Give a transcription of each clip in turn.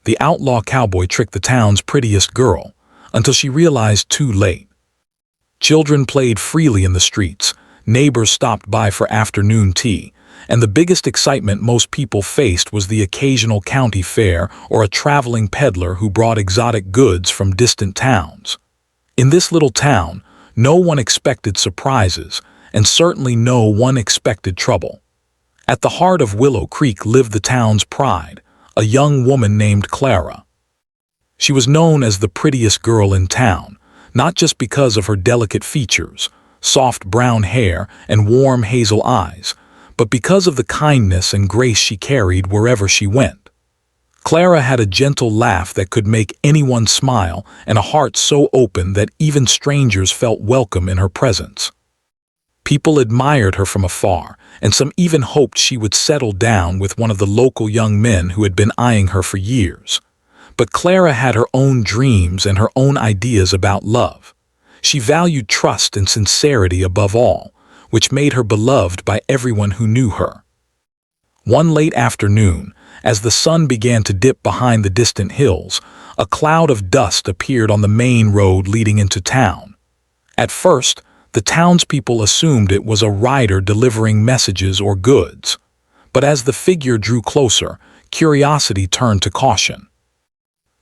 the outlaw cowboy tricked the town's prettiest girl, until she realized too late. Children played freely in the streets, neighbors stopped by for afternoon tea, and the biggest excitement most people faced was the occasional county fair or a traveling peddler who brought exotic goods from distant towns. In this little town, no one expected surprises, and certainly no one expected trouble. At the heart of Willow Creek lived the town's pride, a young woman named Clara. She was known as the prettiest girl in town, not just because of her delicate features, soft brown hair, and warm hazel eyes, but because of the kindness and grace she carried wherever she went. Clara had a gentle laugh that could make anyone smile and a heart so open that even strangers felt welcome in her presence. People admired her from afar, and some even hoped she would settle down with one of the local young men who had been eyeing her for years. But Clara had her own dreams and her own ideas about love. She valued trust and sincerity above all, which made her beloved by everyone who knew her. One late afternoon, as the sun began to dip behind the distant hills, a cloud of dust appeared on the main road leading into town. At first, the townspeople assumed it was a rider delivering messages or goods. But as the figure drew closer, curiosity turned to caution.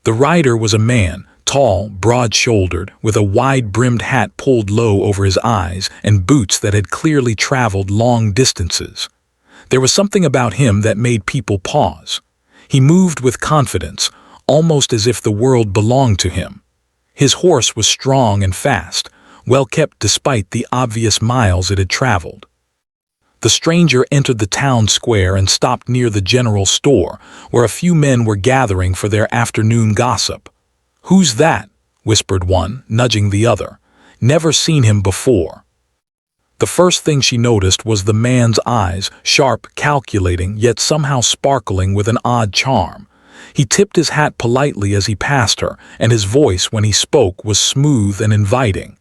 The rider was a man, tall, broad-shouldered, with a wide-brimmed hat pulled low over his eyes and boots that had clearly traveled long distances. There was something about him that made people pause. He moved with confidence, almost as if the world belonged to him. His horse was strong and fast, well kept despite the obvious miles it had traveled. The stranger entered the town square and stopped near the general store, where a few men were gathering for their afternoon gossip. "Who's that?" whispered one, nudging the other. "Never seen him before." The first thing she noticed was the man's eyes, sharp, calculating, yet somehow sparkling with an odd charm. He tipped his hat politely as he passed her, and his voice when he spoke was smooth and inviting.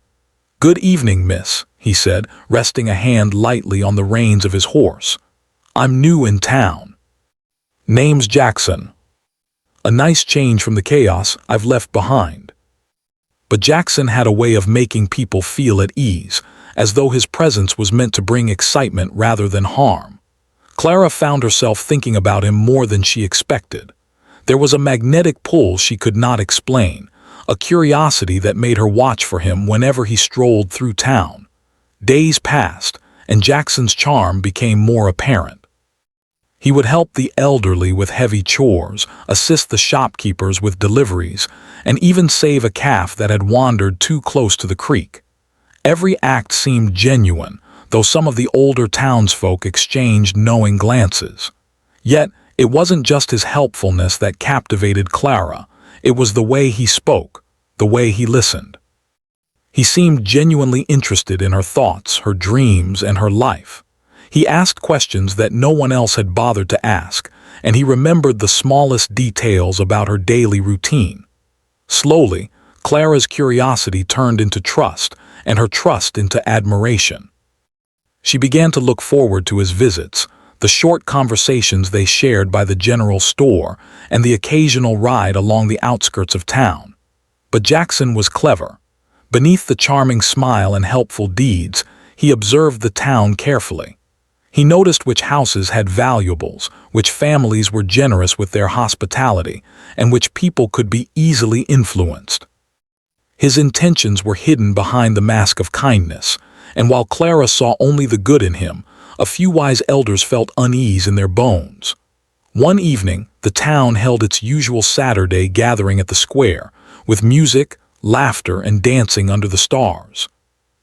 "Good evening, miss," he said, resting a hand lightly on the reins of his horse. "I'm new in town. Name's Jackson. A nice change from the chaos I've left behind." But Jackson had a way of making people feel at ease, as though his presence was meant to bring excitement rather than harm. Clara found herself thinking about him more than she expected. There was a magnetic pull she could not explain, a curiosity that made her watch for him whenever he strolled through town. Days passed, and Jackson's charm became more apparent. He would help the elderly with heavy chores, assist the shopkeepers with deliveries, and even save a calf that had wandered too close to the creek. Every act seemed genuine, though some of the older townsfolk exchanged knowing glances. Yet, it wasn't just his helpfulness that captivated Clara. It was the way he spoke, the way he listened. He seemed genuinely interested in her thoughts, her dreams, and her life. He asked questions that no one else had bothered to ask, and he remembered the smallest details about her daily routine. Slowly, Clara's curiosity turned into trust, and her trust into admiration. She began to look forward to his visits, the short conversations they shared by the general store, and the occasional ride along the outskirts of town. But Jackson was clever. Beneath the charming smile and helpful deeds, he observed the town carefully. He noticed which houses had valuables, which families were generous with their hospitality, and which people could be easily influenced. His intentions were hidden behind the mask of kindness, and while Clara saw only the good in him, a few wise elders felt unease in their bones. One evening, the town held its usual Saturday gathering at the square, with music, laughter, and dancing under the stars.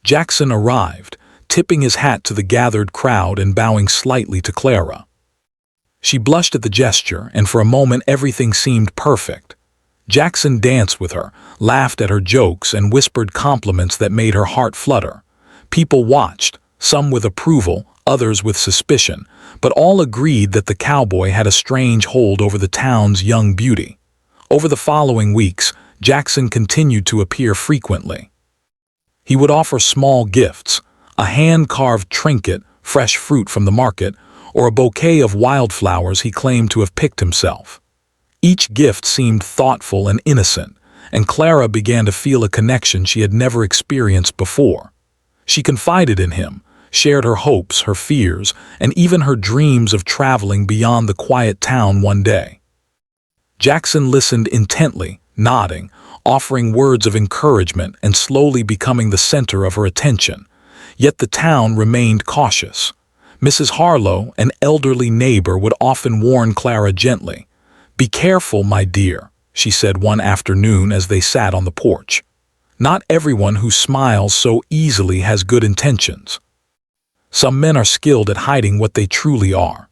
Jackson arrived, tipping his hat to the gathered crowd and bowing slightly to Clara. She blushed at the gesture, and for a moment everything seemed perfect. Jackson danced with her, laughed at her jokes, and whispered compliments that made her heart flutter. People watched, some with approval, others with suspicion, but all agreed that the cowboy had a strange hold over the town's young beauty. Over the following weeks, Jackson continued to appear frequently. He would offer small gifts, a hand-carved trinket, fresh fruit from the market, or a bouquet of wildflowers he claimed to have picked himself. Each gift seemed thoughtful and innocent, and Clara began to feel a connection she had never experienced before. She confided in him, shared her hopes, her fears, and even her dreams of traveling beyond the quiet town one day. Jackson listened intently, nodding, offering words of encouragement and slowly becoming the center of her attention. Yet the town remained cautious. Mrs. Harlow, an elderly neighbor, would often warn Clara gently. "Be careful, my dear," she said one afternoon as they sat on the porch. "Not everyone who smiles so easily has good intentions. Some men are skilled at hiding what they truly are."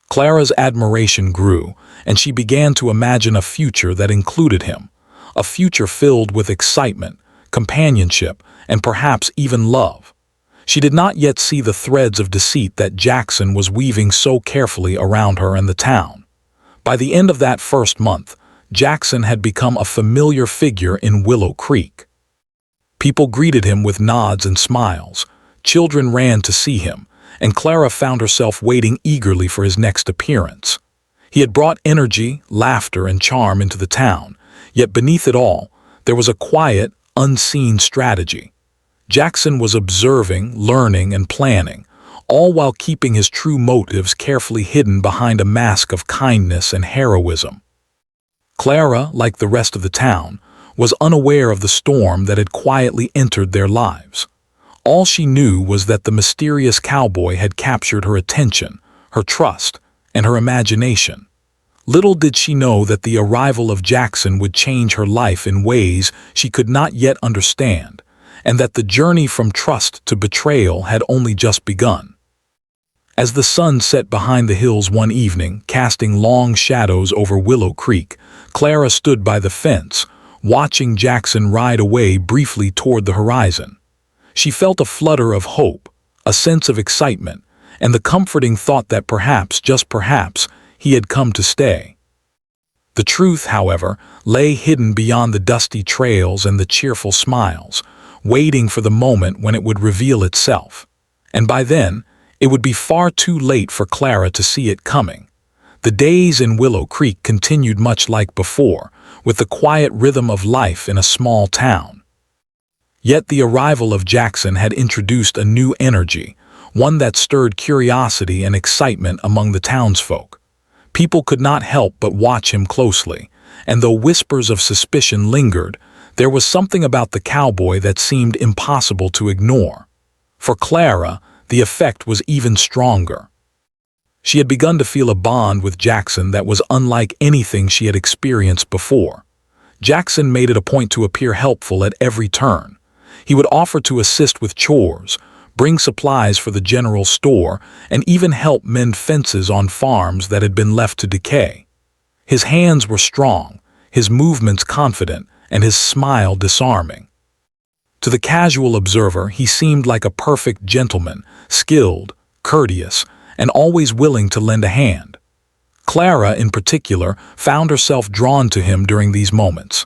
Clara's admiration grew, and she began to imagine a future that included him, a future filled with excitement, companionship, and perhaps even love. She did not yet see the threads of deceit that Jackson was weaving so carefully around her and the town. By the end of that first month, Jackson had become a familiar figure in Willow Creek. People greeted him with nods and smiles, children ran to see him, and Clara found herself waiting eagerly for his next appearance. He had brought energy, laughter, and charm into the town, yet beneath it all, there was a quiet, unseen strategy. Jackson was observing, learning, and planning, all while keeping his true motives carefully hidden behind a mask of kindness and heroism. Clara, like the rest of the town, was unaware of the storm that had quietly entered their lives. All she knew was that the mysterious cowboy had captured her attention, her trust, and her imagination. Little did she know that the arrival of Jackson would change her life in ways she could not yet understand, and that the journey from trust to betrayal had only just begun. As the sun set behind the hills one evening, casting long shadows over Willow Creek, Clara stood by the fence, watching Jackson ride away briefly toward the horizon. She felt a flutter of hope, a sense of excitement, and the comforting thought that perhaps, just perhaps, he had come to stay. The truth, however, lay hidden beyond the dusty trails and the cheerful smiles, waiting for the moment when it would reveal itself. And by then, it would be far too late for Clara to see it coming. The days in Willow Creek continued much like before, with the quiet rhythm of life in a small town. Yet the arrival of Jackson had introduced a new energy, one that stirred curiosity and excitement among the townsfolk. People could not help but watch him closely, and though whispers of suspicion lingered, there was something about the cowboy that seemed impossible to ignore. For Clara, the effect was even stronger. She had begun to feel a bond with Jackson that was unlike anything she had experienced before. Jackson made it a point to appear helpful at every turn. He would offer to assist with chores, bring supplies for the general store, and even help mend fences on farms that had been left to decay. His hands were strong, his movements confident, and his smile disarming. To the casual observer, he seemed like a perfect gentleman, skilled, courteous, and always willing to lend a hand. Clara, in particular, found herself drawn to him during these moments.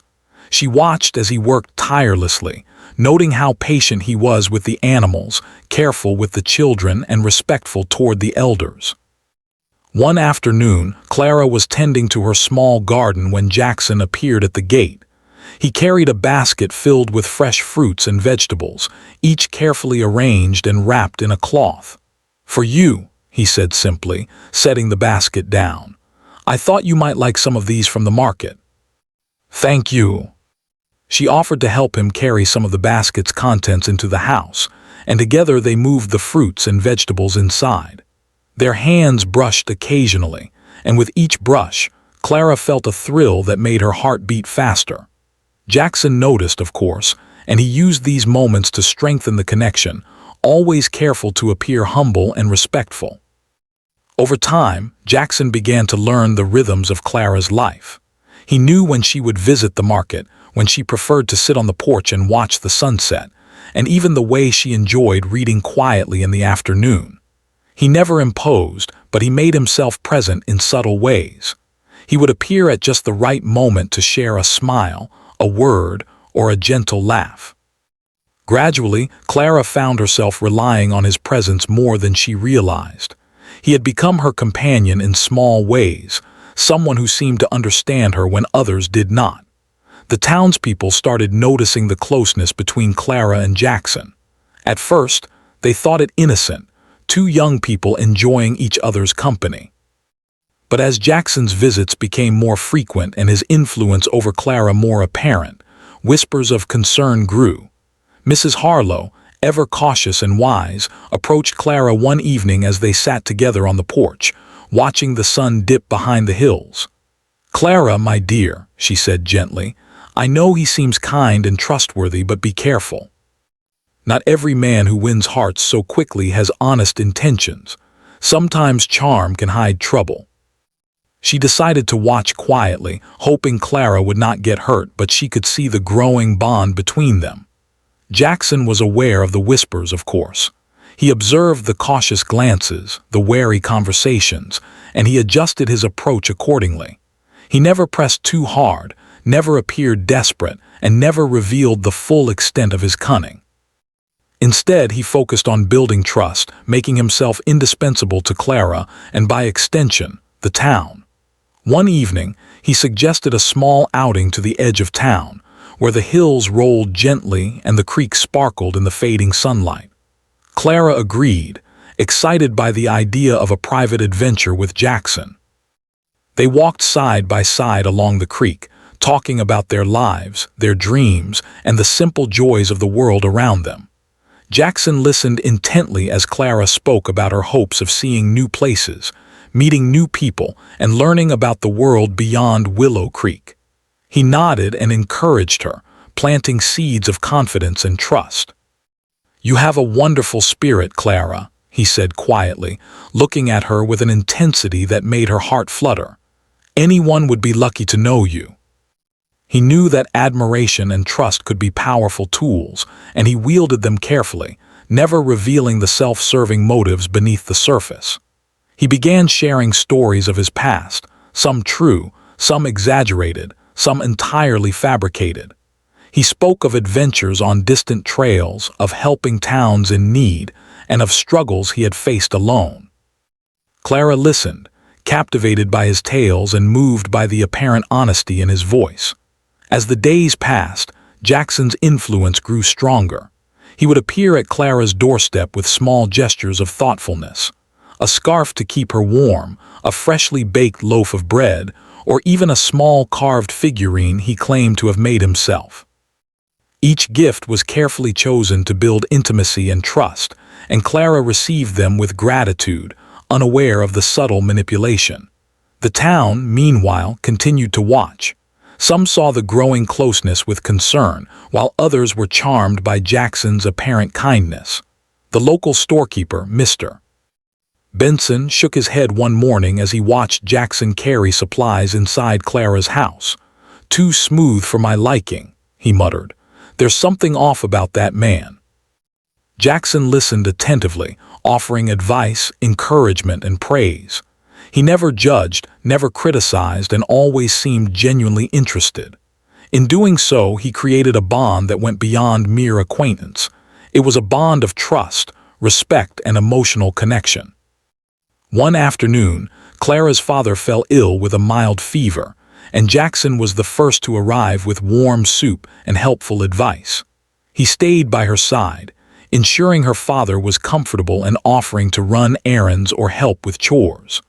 She watched as he worked tirelessly, noting how patient he was with the animals, careful with the children, and respectful toward the elders. One afternoon, Clara was tending to her small garden when Jackson appeared at the gate. He carried a basket filled with fresh fruits and vegetables, each carefully arranged and wrapped in a cloth. "For you," he said simply, setting the basket down. "I thought you might like some of these from the market." "Thank you." She offered to help him carry some of the basket's contents into the house, and together they moved the fruits and vegetables inside. Their hands brushed occasionally, and with each brush, Clara felt a thrill that made her heart beat faster. Jackson noticed, of course, and he used these moments to strengthen the connection, always careful to appear humble and respectful. Over time, Jackson began to learn the rhythms of Clara's life. He knew when she would visit the market, when she preferred to sit on the porch and watch the sunset, and even the way she enjoyed reading quietly in the afternoon. He never imposed, but he made himself present in subtle ways. He would appear at just the right moment to share a smile, a word, or a gentle laugh. Gradually, Clara found herself relying on his presence more than she realized. He had become her companion in small ways, someone who seemed to understand her when others did not. The townspeople started noticing the closeness between Clara and Jackson. At first, they thought it innocent, two young people enjoying each other's company. But as Jackson's visits became more frequent and his influence over Clara more apparent, whispers of concern grew. Mrs. Harlow, ever cautious and wise, approached Clara one evening as they sat together on the porch, watching the sun dip behind the hills. "Clara, my dear," she said gently, "I know he seems kind and trustworthy, but be careful. Not every man who wins hearts so quickly has honest intentions. Sometimes charm can hide trouble." She decided to watch quietly, hoping Clara would not get hurt, but she could see the growing bond between them. Jackson was aware of the whispers, of course. He observed the cautious glances, the wary conversations, and he adjusted his approach accordingly. He never pressed too hard, never appeared desperate, and never revealed the full extent of his cunning. Instead, he focused on building trust, making himself indispensable to Clara and, by extension, the town. One evening, he suggested a small outing to the edge of town, where the hills rolled gently and the creek sparkled in the fading sunlight. Clara agreed, excited by the idea of a private adventure with Jackson. They walked side by side along the creek, talking about their lives, their dreams, and the simple joys of the world around them. Jackson listened intently as Clara spoke about her hopes of seeing new places, meeting new people, and learning about the world beyond Willow Creek. He nodded and encouraged her, planting seeds of confidence and trust. "You have a wonderful spirit, Clara," he said quietly, looking at her with an intensity that made her heart flutter. "Anyone would be lucky to know you." He knew that admiration and trust could be powerful tools, and he wielded them carefully, never revealing the self-serving motives beneath the surface. He began sharing stories of his past, some true, some exaggerated, some entirely fabricated. He spoke of adventures on distant trails, of helping towns in need, and of struggles he had faced alone. Clara listened, captivated by his tales and moved by the apparent honesty in his voice. As the days passed, Jackson's influence grew stronger. He would appear at Clara's doorstep with small gestures of thoughtfulness. A scarf to keep her warm, a freshly baked loaf of bread, or even a small carved figurine he claimed to have made himself. Each gift was carefully chosen to build intimacy and trust, and Clara received them with gratitude, unaware of the subtle manipulation. The town, meanwhile, continued to watch. Some saw the growing closeness with concern, while others were charmed by Jackson's apparent kindness. The local storekeeper, Mr. Benson, shook his head one morning as he watched Jackson carry supplies inside Clara's house. "Too smooth for my liking," he muttered. "There's something off about that man." Jackson listened attentively, offering advice, encouragement, and praise. He never judged, never criticized, and always seemed genuinely interested. In doing so, he created a bond that went beyond mere acquaintance. It was a bond of trust, respect, and emotional connection. One afternoon, Clara's father fell ill with a mild fever, and Jackson was the first to arrive with warm soup and helpful advice. He stayed by her side, ensuring her father was comfortable and offering to run errands or help with chores.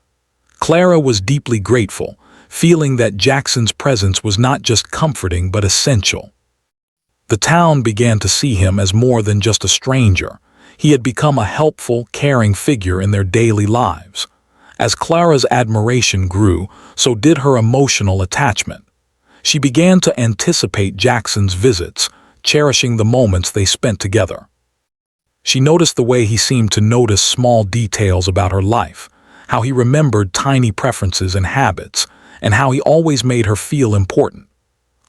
Clara was deeply grateful, feeling that Jackson's presence was not just comforting but essential. The town began to see him as more than just a stranger. He had become a helpful, caring figure in their daily lives. As Clara's admiration grew, so did her emotional attachment. She began to anticipate Jackson's visits, cherishing the moments they spent together. She noticed the way he seemed to notice small details about her life, how he remembered tiny preferences and habits, and how he always made her feel important.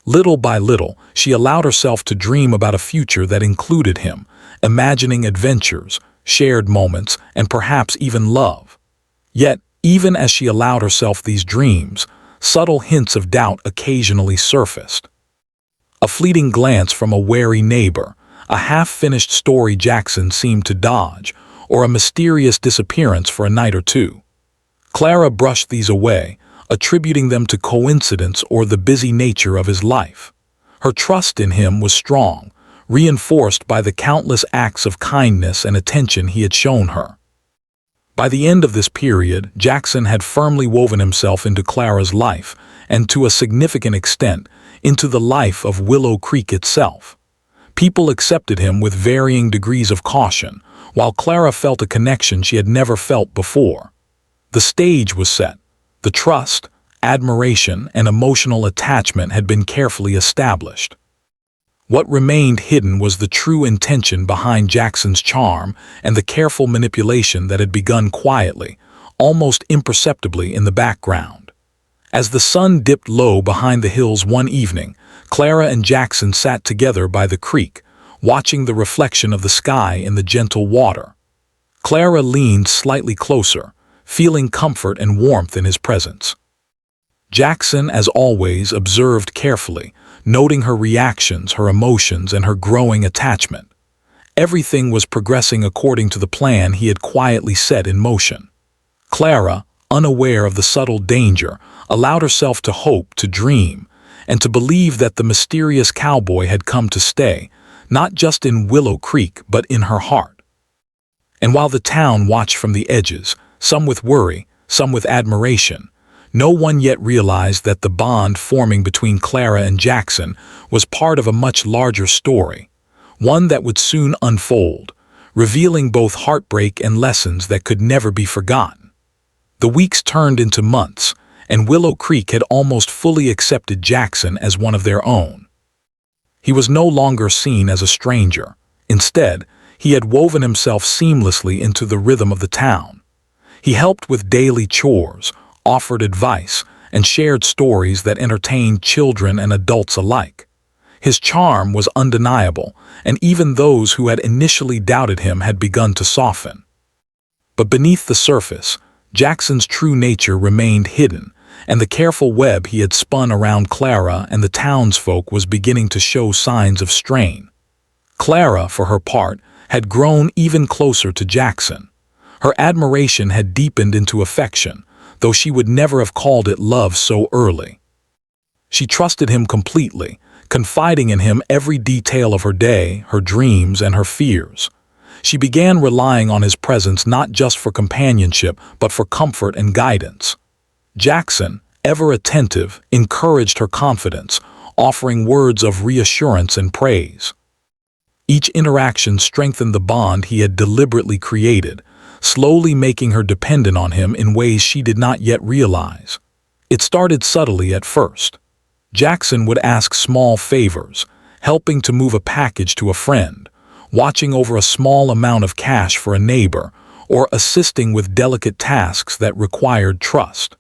Little by little, she allowed herself to dream about a future that included him, imagining adventures, shared moments, and perhaps even love. Yet, even as she allowed herself these dreams, subtle hints of doubt occasionally surfaced. A fleeting glance from a wary neighbor, a half-finished story Jackson seemed to dodge, or a mysterious disappearance for a night or two. Clara brushed these away, attributing them to coincidence or the busy nature of his life. Her trust in him was strong, reinforced by the countless acts of kindness and attention he had shown her. By the end of this period, Jackson had firmly woven himself into Clara's life, and to a significant extent, into the life of Willow Creek itself. People accepted him with varying degrees of caution, while Clara felt a connection she had never felt before. The stage was set. The trust, admiration, and emotional attachment had been carefully established. What remained hidden was the true intention behind Jackson's charm and the careful manipulation that had begun quietly, almost imperceptibly in the background. As the sun dipped low behind the hills one evening, Clara and Jackson sat together by the creek, watching the reflection of the sky in the gentle water. Clara leaned slightly closer, feeling comfort and warmth in his presence. Jackson, as always, observed carefully, noting her reactions, her emotions, and her growing attachment. Everything was progressing according to the plan he had quietly set in motion. Clara, unaware of the subtle danger, allowed herself to hope, to dream, and to believe that the mysterious cowboy had come to stay, not just in Willow Creek, but in her heart. And while the town watched from the edges, some with worry, some with admiration, no one yet realized that the bond forming between Clara and Jackson was part of a much larger story, one that would soon unfold, revealing both heartbreak and lessons that could never be forgotten. The weeks turned into months, and Willow Creek had almost fully accepted Jackson as one of their own. He was no longer seen as a stranger. Instead, he had woven himself seamlessly into the rhythm of the town. He helped with daily chores, offered advice, and shared stories that entertained children and adults alike. His charm was undeniable, and even those who had initially doubted him had begun to soften. But beneath the surface, Jackson's true nature remained hidden, and the careful web he had spun around Clara and the townsfolk was beginning to show signs of strain. Clara, for her part, had grown even closer to Jackson. Her admiration had deepened into affection, though she would never have called it love so early. She trusted him completely, confiding in him every detail of her day, her dreams, and her fears. She began relying on his presence not just for companionship, but for comfort and guidance. Jackson, ever attentive, encouraged her confidence, offering words of reassurance and praise. Each interaction strengthened the bond he had deliberately created, slowly making her dependent on him in ways she did not yet realize. It started subtly at first. Jackson would ask small favors, helping to move a package to a friend, watching over a small amount of cash for a neighbor, or assisting with delicate tasks that required trust.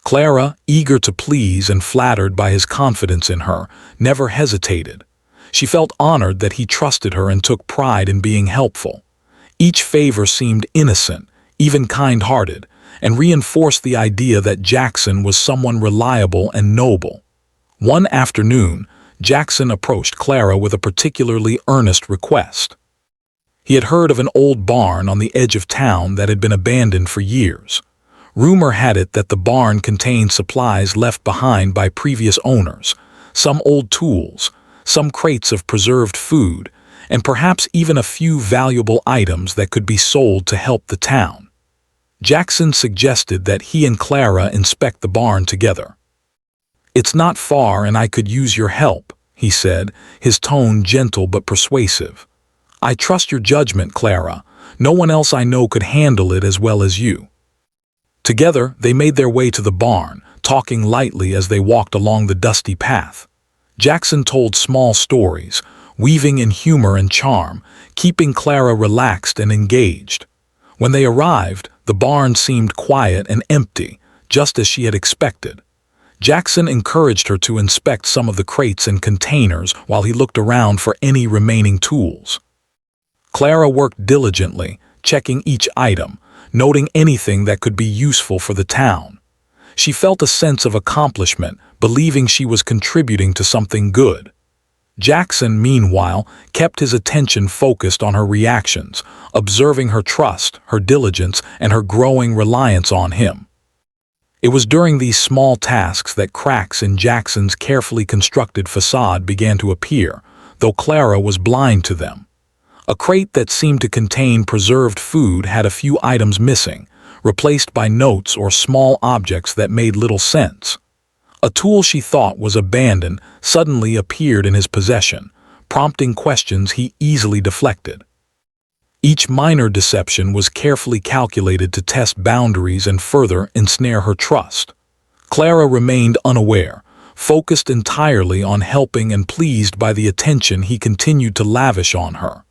Clara, eager to please and flattered by his confidence in her, never hesitated. She felt honored that he trusted her and took pride in being helpful. Each favor seemed innocent, even kind-hearted, and reinforced the idea that Jackson was someone reliable and noble. One afternoon, Jackson approached Clara with a particularly earnest request. He had heard of an old barn on the edge of town that had been abandoned for years. Rumor had it that the barn contained supplies left behind by previous owners, some old tools, some crates of preserved food, and perhaps even a few valuable items that could be sold to help the town. Jackson suggested that he and Clara inspect the barn together. "It's not far and I could use your help," he said, his tone gentle but persuasive. "I trust your judgment, Clara. No one else I know could handle it as well as you." Together, they made their way to the barn, talking lightly as they walked along the dusty path. Jackson told small stories, weaving in humor and charm, keeping Clara relaxed and engaged. When they arrived, the barn seemed quiet and empty, just as she had expected. Jackson encouraged her to inspect some of the crates and containers while he looked around for any remaining tools. Clara worked diligently, checking each item, noting anything that could be useful for the town. She felt a sense of accomplishment, believing she was contributing to something good. Jackson, meanwhile, kept his attention focused on her reactions, observing her trust, her diligence, and her growing reliance on him. It was during these small tasks that cracks in Jackson's carefully constructed facade began to appear, though Clara was blind to them. A crate that seemed to contain preserved food had a few items missing, replaced by notes or small objects that made little sense. A tool she thought was abandoned suddenly appeared in his possession, prompting questions he easily deflected. Each minor deception was carefully calculated to test boundaries and further ensnare her trust. Clara remained unaware, focused entirely on helping and pleased by the attention he continued to lavish on her.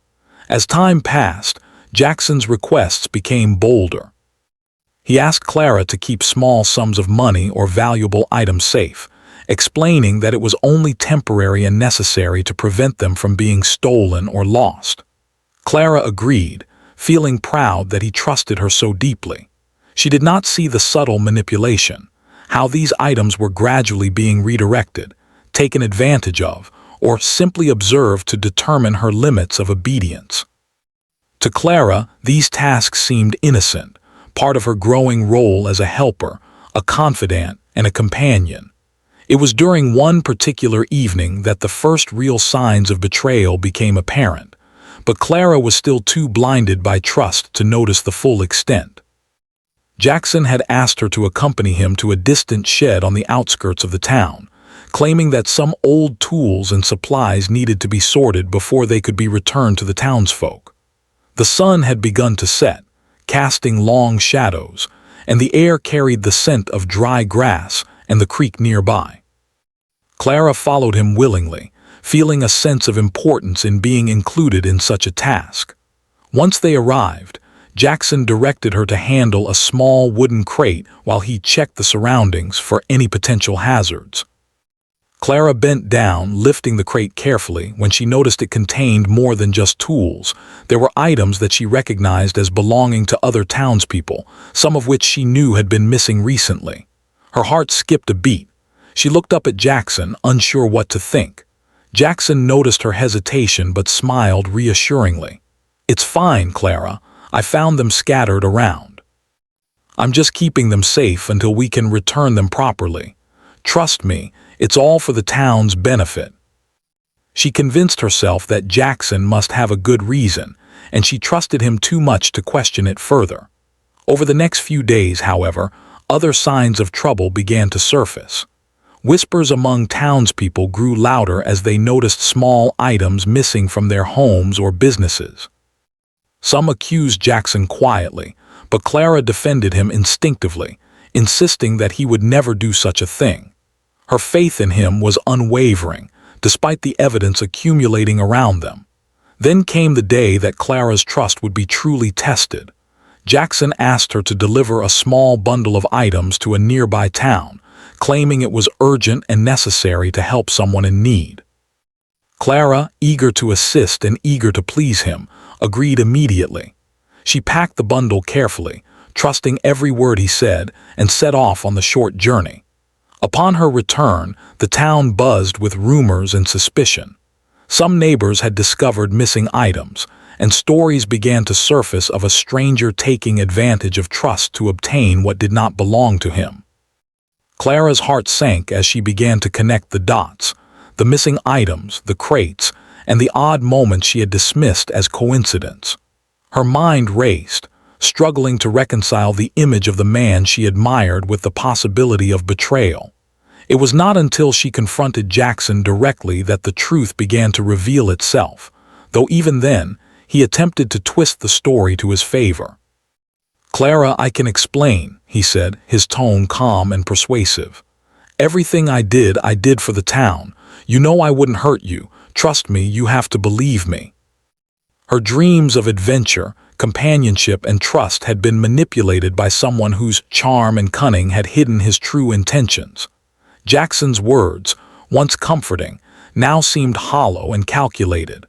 As time passed, Jackson's requests became bolder. He asked Clara to keep small sums of money or valuable items safe, explaining that it was only temporary and necessary to prevent them from being stolen or lost. Clara agreed, feeling proud that he trusted her so deeply. She did not see the subtle manipulation, how these items were gradually being redirected, taken advantage of, or simply observed to determine her limits of obedience. To Clara, these tasks seemed innocent, part of her growing role as a helper, a confidant, and a companion. It was during one particular evening that the first real signs of betrayal became apparent, but Clara was still too blinded by trust to notice the full extent. Jackson had asked her to accompany him to a distant shed on the outskirts of the town, claiming that some old tools and supplies needed to be sorted before they could be returned to the townsfolk. The sun had begun to set, casting long shadows, and the air carried the scent of dry grass and the creek nearby. Clara followed him willingly, feeling a sense of importance in being included in such a task. Once they arrived, Jackson directed her to handle a small wooden crate while he checked the surroundings for any potential hazards. Clara bent down, lifting the crate carefully when she noticed it contained more than just tools. There were items that she recognized as belonging to other townspeople, some of which she knew had been missing recently. Her heart skipped a beat. She looked up at Jackson, unsure what to think. Jackson noticed her hesitation but smiled reassuringly. "It's fine, Clara. I found them scattered around. I'm just keeping them safe until we can return them properly. Trust me, it's all for the town's benefit." She convinced herself that Jackson must have a good reason, and she trusted him too much to question it further. Over the next few days, however, other signs of trouble began to surface. Whispers among townspeople grew louder as they noticed small items missing from their homes or businesses. Some accused Jackson quietly, but Clara defended him instinctively, insisting that he would never do such a thing. Her faith in him was unwavering, despite the evidence accumulating around them. Then came the day that Clara's trust would be truly tested. Jackson asked her to deliver a small bundle of items to a nearby town, claiming it was urgent and necessary to help someone in need. Clara, eager to assist and eager to please him, agreed immediately. She packed the bundle carefully, trusting every word he said, and set off on the short journey. Upon her return, the town buzzed with rumors and suspicion. Some neighbors had discovered missing items, and stories began to surface of a stranger taking advantage of trust to obtain what did not belong to him. Clara's heart sank as she began to connect the dots, the missing items, the crates, and the odd moments she had dismissed as coincidence. Her mind raced, struggling to reconcile the image of the man she admired with the possibility of betrayal. It was not until she confronted Jackson directly that the truth began to reveal itself, though even then, he attempted to twist the story to his favor. "Clara, I can explain," he said, his tone calm and persuasive. "Everything I did for the town. You know I wouldn't hurt you. Trust me, you have to believe me." Her dreams of adventure, companionship, and trust had been manipulated by someone whose charm and cunning had hidden his true intentions. Jackson's words, once comforting, now seemed hollow and calculated.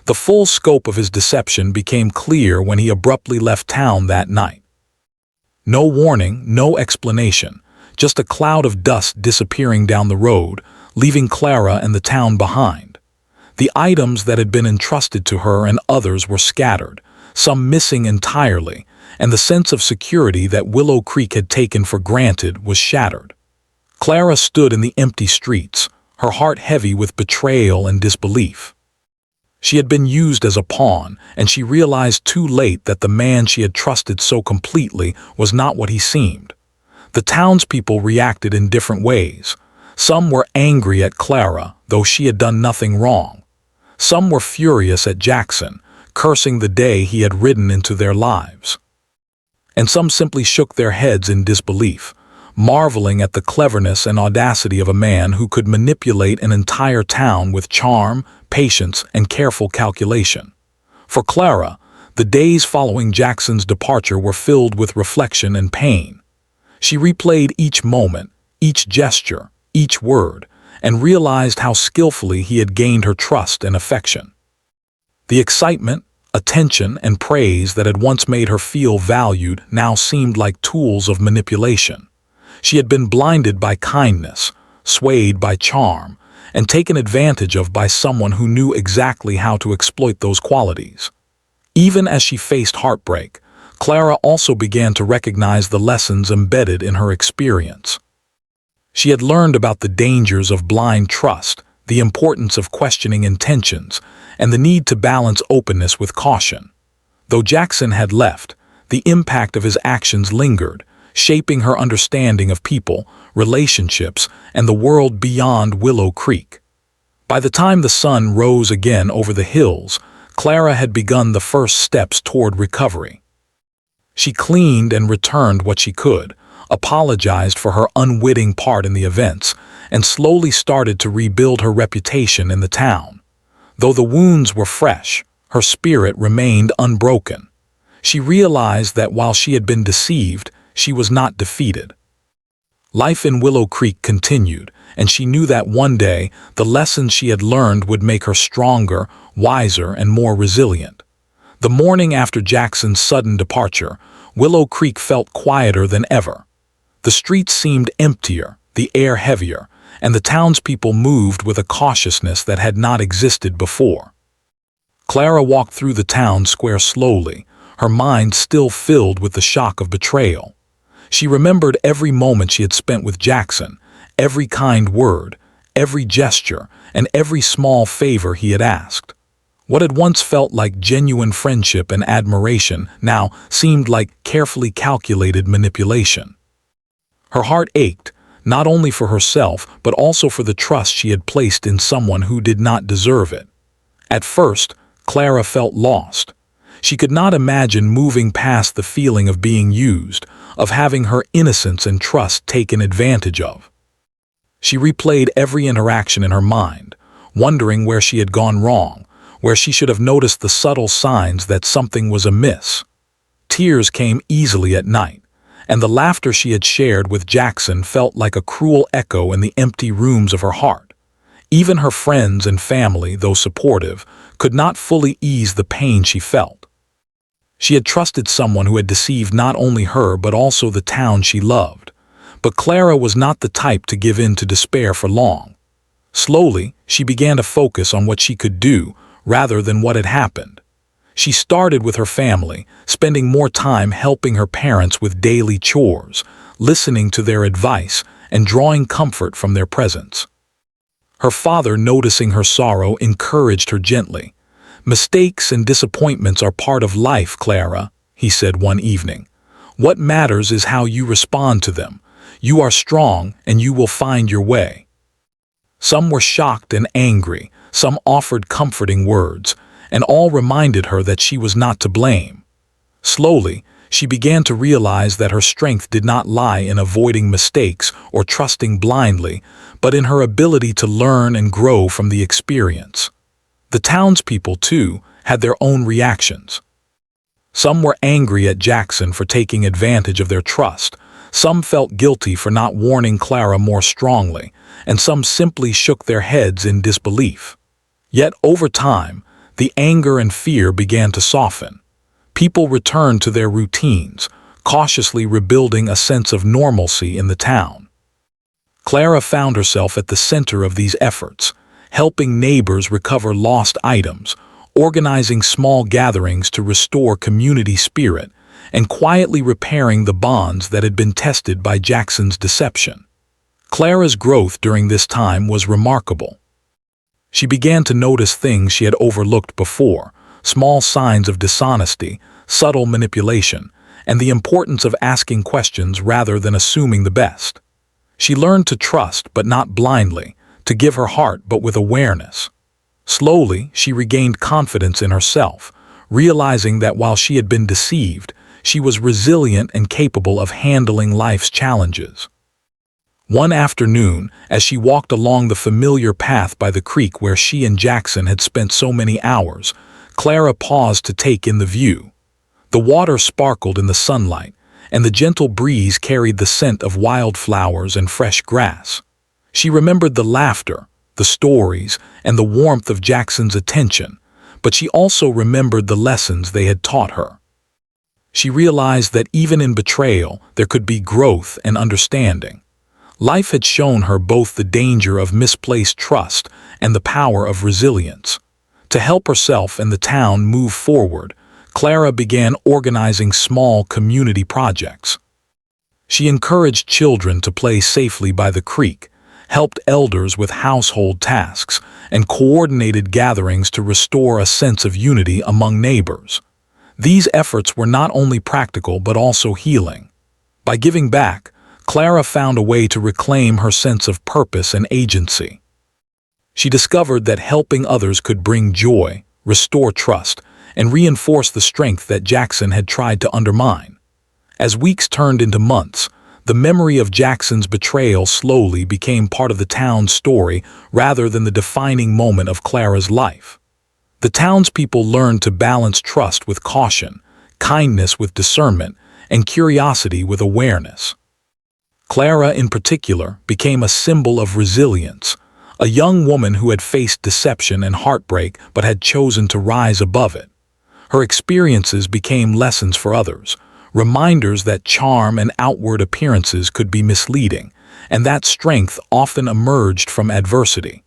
The full scope of his deception became clear when he abruptly left town that night. No warning, no explanation, just a cloud of dust disappearing down the road, leaving Clara and the town behind. The items that had been entrusted to her and others were scattered, some missing entirely, and the sense of security that Willow Creek had taken for granted was shattered. Clara stood in the empty streets, her heart heavy with betrayal and disbelief. She had been used as a pawn, and she realized too late that the man she had trusted so completely was not what he seemed. The townspeople reacted in different ways. Some were angry at Clara, though she had done nothing wrong. Some were furious at Jackson, cursing the day he had ridden into their lives. And some simply shook their heads in disbelief, marveling at the cleverness and audacity of a man who could manipulate an entire town with charm, patience, and careful calculation. For Clara, the days following Jackson's departure were filled with reflection and pain. She replayed each moment, each gesture, each word, and realized how skillfully he had gained her trust and affection. The excitement, attention, and praise that had once made her feel valued now seemed like tools of manipulation. She had been blinded by kindness, swayed by charm, and taken advantage of by someone who knew exactly how to exploit those qualities. Even as she faced heartbreak, Clara also began to recognize the lessons embedded in her experience. She had learned about the dangers of blind trust, the importance of questioning intentions, and the need to balance openness with caution. Though Jackson had left, the impact of his actions lingered, shaping her understanding of people, relationships, and the world beyond Willow Creek. By the time the sun rose again over the hills, Clara had begun the first steps toward recovery. She cleaned and returned what she could, apologized for her unwitting part in the events, and slowly started to rebuild her reputation in the town. Though the wounds were fresh, her spirit remained unbroken. She realized that while she had been deceived, she was not defeated. Life in Willow Creek continued, and she knew that one day the lessons she had learned would make her stronger, wiser, and more resilient. The morning after Jackson's sudden departure, Willow Creek felt quieter than ever. The streets seemed emptier, the air heavier, and the townspeople moved with a cautiousness that had not existed before. Clara walked through the town square slowly, her mind still filled with the shock of betrayal. She remembered every moment she had spent with Jackson, every kind word, every gesture, and every small favor he had asked. What had once felt like genuine friendship and admiration now seemed like carefully calculated manipulation. Her heart ached, not only for herself but also for the trust she had placed in someone who did not deserve it. At first, Clara felt lost. She could not imagine moving past the feeling of being used, of having her innocence and trust taken advantage of. She replayed every interaction in her mind, wondering where she had gone wrong, where she should have noticed the subtle signs that something was amiss. Tears came easily at night, and the laughter she had shared with Jackson felt like a cruel echo in the empty rooms of her heart. Even her friends and family, though supportive, could not fully ease the pain she felt. She had trusted someone who had deceived not only her but also the town she loved. But Clara was not the type to give in to despair for long. Slowly, she began to focus on what she could do rather than what had happened. She started with her family, spending more time helping her parents with daily chores, listening to their advice, and drawing comfort from their presence. Her father, noticing her sorrow, encouraged her gently. "Mistakes and disappointments are part of life, Clara," he said one evening. "What matters is how you respond to them. You are strong, and you will find your way." Some were shocked and angry, some offered comforting words, and all reminded her that she was not to blame. Slowly, she began to realize that her strength did not lie in avoiding mistakes or trusting blindly, but in her ability to learn and grow from the experience. The townspeople, too, had their own reactions. Some were angry at Jackson for taking advantage of their trust, some felt guilty for not warning Clara more strongly, and some simply shook their heads in disbelief. Yet over time, the anger and fear began to soften. People returned to their routines, cautiously rebuilding a sense of normalcy in the town. Clara found herself at the center of these efforts, helping neighbors recover lost items, organizing small gatherings to restore community spirit, and quietly repairing the bonds that had been tested by Jackson's deception. Clara's growth during this time was remarkable. She began to notice things she had overlooked before, small signs of dishonesty, subtle manipulation, and the importance of asking questions rather than assuming the best. She learned to trust, but not blindly, to give her heart but with awareness. Slowly, she regained confidence in herself, realizing that while she had been deceived, she was resilient and capable of handling life's challenges. One afternoon, as she walked along the familiar path by the creek where she and Jackson had spent so many hours, Clara paused to take in the view. The water sparkled in the sunlight, and the gentle breeze carried the scent of wildflowers and fresh grass. She remembered the laughter, the stories, and the warmth of Jackson's attention, but she also remembered the lessons they had taught her. She realized that even in betrayal, there could be growth and understanding. Life had shown her both the danger of misplaced trust and the power of resilience. To help herself and the town move forward, Clara began organizing small community projects. She encouraged children to play safely by the creek, helped elders with household tasks, and coordinated gatherings to restore a sense of unity among neighbors. These efforts were not only practical but also healing. By giving back, Clara found a way to reclaim her sense of purpose and agency. She discovered that helping others could bring joy, restore trust, and reinforce the strength that Jackson had tried to undermine. As weeks turned into months, the memory of Jackson's betrayal slowly became part of the town's story rather than the defining moment of Clara's life. The townspeople learned to balance trust with caution, kindness with discernment, and curiosity with awareness. Clara, in particular, became a symbol of resilience, a young woman who had faced deception and heartbreak but had chosen to rise above it. Her experiences became lessons for others, reminders that charm and outward appearances could be misleading, and that strength often emerged from adversity.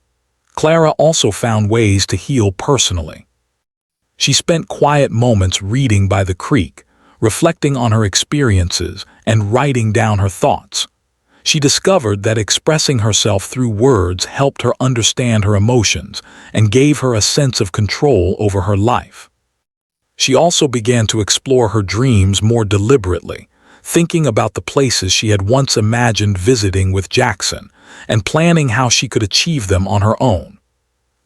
Clara also found ways to heal personally. She spent quiet moments reading by the creek, reflecting on her experiences and writing down her thoughts. She discovered that expressing herself through words helped her understand her emotions and gave her a sense of control over her life. She also began to explore her dreams more deliberately, thinking about the places she had once imagined visiting with Jackson and planning how she could achieve them on her own.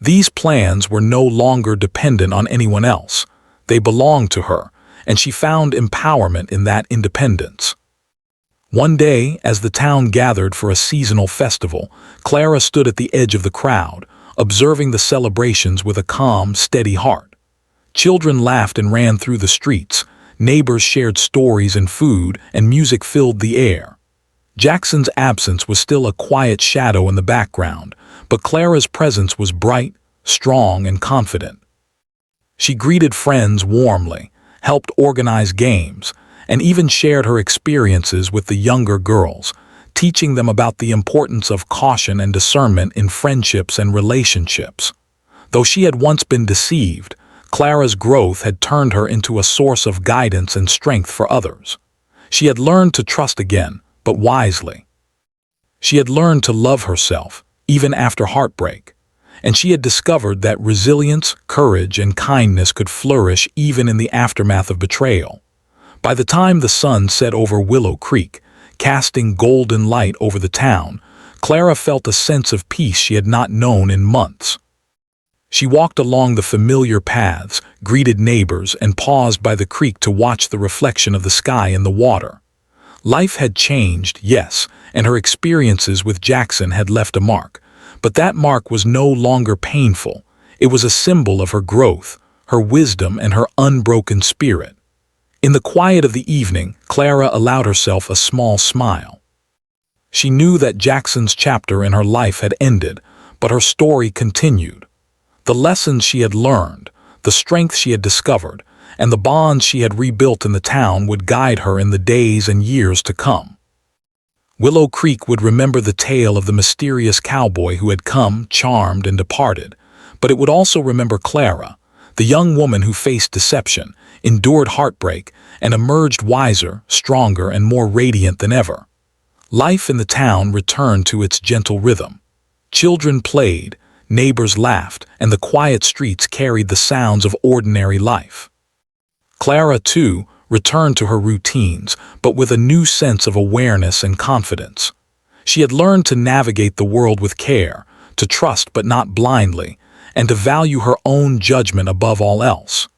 These plans were no longer dependent on anyone else. They belonged to her, and she found empowerment in that independence. One day, as the town gathered for a seasonal festival, Clara stood at the edge of the crowd, observing the celebrations with a calm, steady heart. Children laughed and ran through the streets, neighbors shared stories and food, and music filled the air. Jackson's absence was still a quiet shadow in the background, but Clara's presence was bright, strong, and confident. She greeted friends warmly, helped organize games, and even shared her experiences with the younger girls, teaching them about the importance of caution and discernment in friendships and relationships. Though she had once been deceived, Clara's growth had turned her into a source of guidance and strength for others. She had learned to trust again, but wisely. She had learned to love herself, even after heartbreak, and she had discovered that resilience, courage, and kindness could flourish even in the aftermath of betrayal. By the time the sun set over Willow Creek, casting golden light over the town, Clara felt a sense of peace she had not known in months. She walked along the familiar paths, greeted neighbors, and paused by the creek to watch the reflection of the sky in the water. Life had changed, yes, and her experiences with Jackson had left a mark, but that mark was no longer painful. It was a symbol of her growth, her wisdom, and her unbroken spirit. In the quiet of the evening, Clara allowed herself a small smile. She knew that Jackson's chapter in her life had ended, but her story continued. The lessons she had learned, the strength she had discovered, and the bonds she had rebuilt in the town would guide her in the days and years to come. Willow Creek would remember the tale of the mysterious cowboy who had come, charmed, and departed, but it would also remember Clara, the young woman who faced deception, endured heartbreak, and emerged wiser, stronger, and more radiant than ever. Life in the town returned to its gentle rhythm. Children played, neighbors laughed, and the quiet streets carried the sounds of ordinary life. Clara, too, returned to her routines, but with a new sense of awareness and confidence. She had learned to navigate the world with care, to trust but not blindly, and to value her own judgment above all else.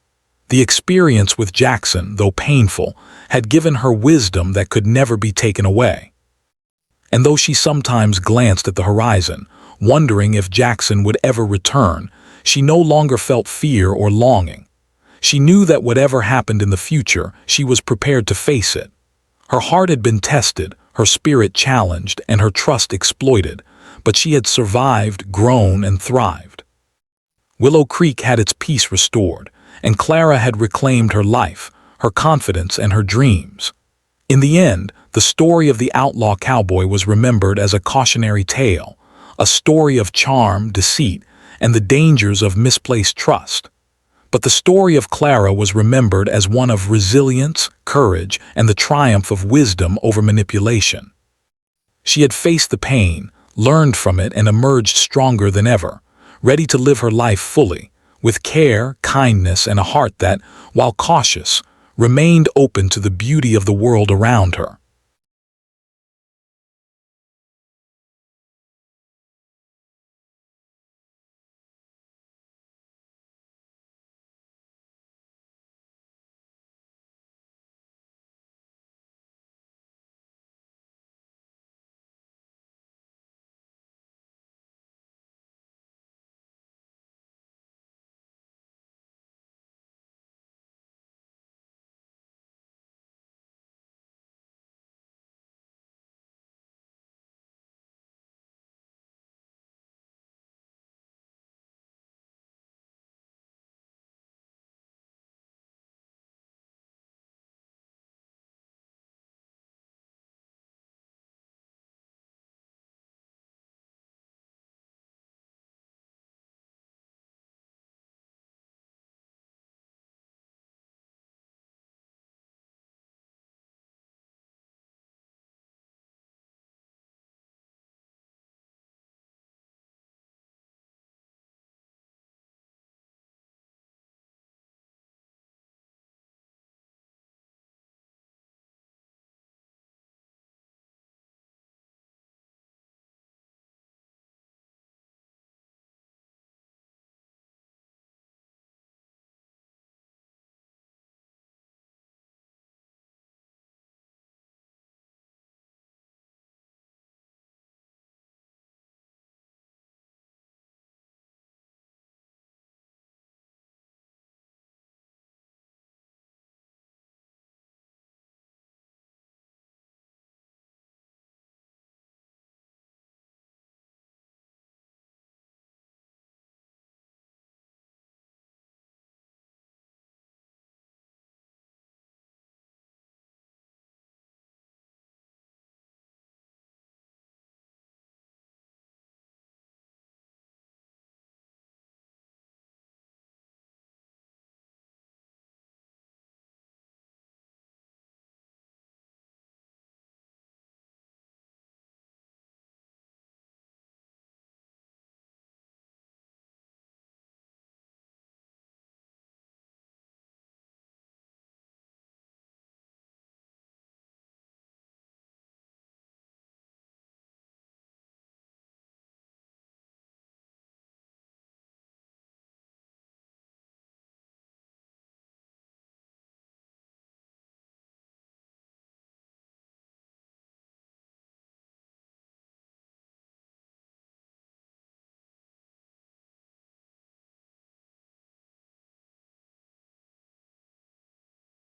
The experience with Jackson, though painful, had given her wisdom that could never be taken away. And though she sometimes glanced at the horizon, wondering if Jackson would ever return, she no longer felt fear or longing. She knew that whatever happened in the future, she was prepared to face it. Her heart had been tested, her spirit challenged, and her trust exploited, but she had survived, grown, and thrived. Willow Creek had its peace restored, and Clara had reclaimed her life, her confidence, and her dreams. In the end, the story of the outlaw cowboy was remembered as a cautionary tale, a story of charm, deceit, and the dangers of misplaced trust. But the story of Clara was remembered as one of resilience, courage, and the triumph of wisdom over manipulation. She had faced the pain, learned from it, and emerged stronger than ever, ready to live her life fully, with care, kindness, and a heart that, while cautious, remained open to the beauty of the world around her.